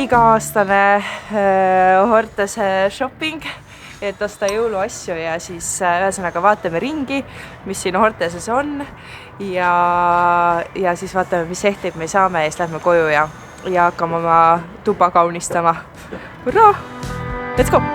iga-aastane Hortese shopping, et osta jõuluasju ja siis ühesõnaga vaatame ringi, mis siin Horteses on ja siis vaatame, mis ehtib me saame ja siis lähme koju ja hakkame oma tuba kaunistama. Hurraa! Let's go!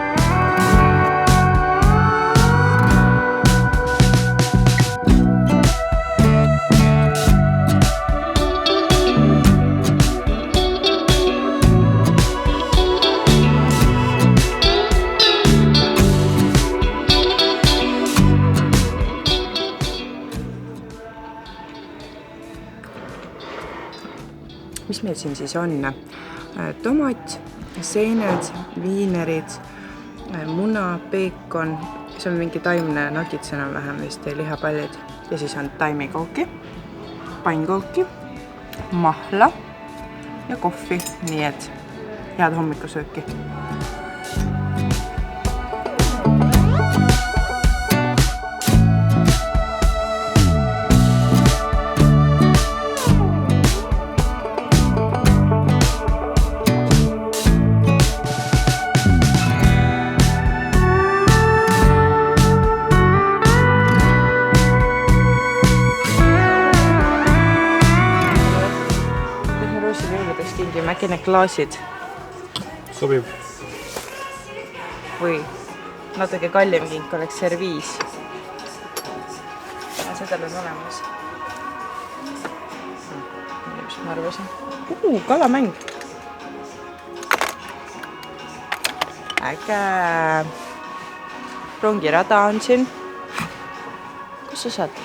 Mis meil siin siis on? Tomat, seened, viinerid, muna, peekon, see on mingi taimne nugits enam-vähem vist ja lihapallid. Ja siis on taimikooki, pannkooki, mahla ja kohvi, nii et head hommikusööki. Äkki need klaasid sobib või natuke kallim kink oleks serviis. Seda on olemas. Mis ma arvasin? Kalamäng. Äge. Rongirada on siin. Kus sa saad?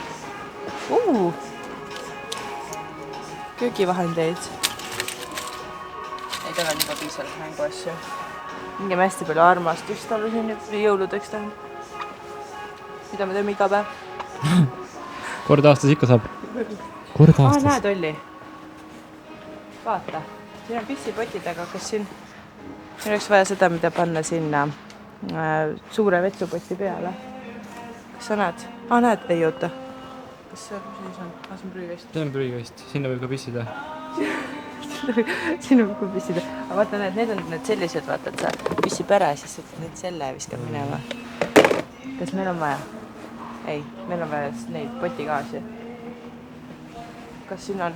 Köögivahendeid. Ei tal on juba piisavalt mänguasju. Mingime hästi palju armastust olla siin jõuludeks tahan. Mida me teeme iga päev? Kord aastas ikka saab. Kord aastas. Näed, Olli. Vaata. Siin on pissipotid, aga kas siin... Siin oleks vaja seda, mida panna sinna suure vetsupoti peale. Kas sa näed? Näed, ei oota. Kas see on? See on prügikast. See on prügikast. Sinna võib ka pissida. Siin on kui pissida. Aga vaata, need on need sellised, vaata, et sa pissib ära, siis need selle viskab minema. Kas meil on vaja? Ei, meil on vaja neid potikaasi. Kas siin on?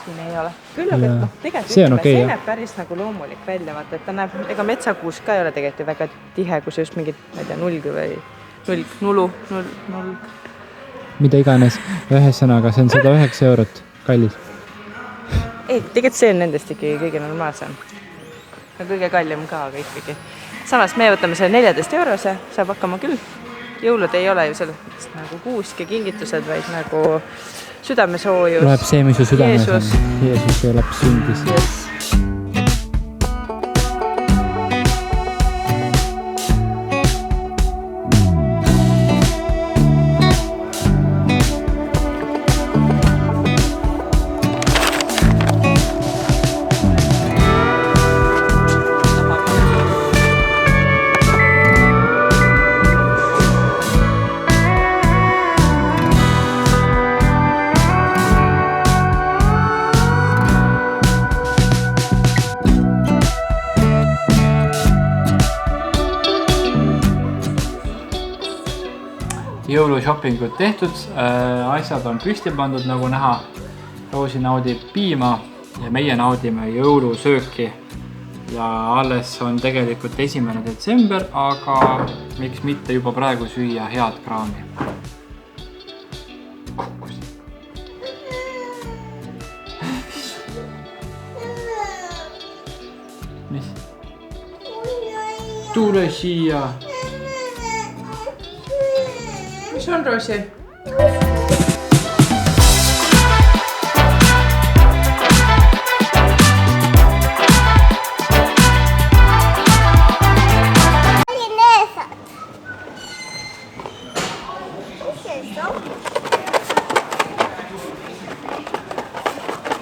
Siin ei ole. Küll, aga tegelikult see näeb päris nagu loomulik välja, vaata, et ta näeb, ega metsakuus ka ei ole tegelikult väga tihe, kus just mingid, ma ei tea, nulg või nulg. Mida iganes. Ühesõnaga, see on 109 eurot. Kallis. Ei, tegelikult see on nendest ikkagi kõige normaalsem. Kõige kallim ka, aga ikkagi. Samas me võtame selle 14 eurose, saab hakkama küll. Jõulud ei ole ju sellest nagu kuusk ja kingitused, vaid nagu südamesoojus. Loeb see, mis su südames on. Jeesus ja laps sündis. Yes. Jõulushoppingud tehtud, asjad on püsti pandud nagu näha. Roosi naudib piima ja meie naudime jõulusööki. Ja alles on tegelikult 1. detsember, aga miks mitte juba praegu süüa head kraami. Mis? Tule siia! Mis on, Roosi?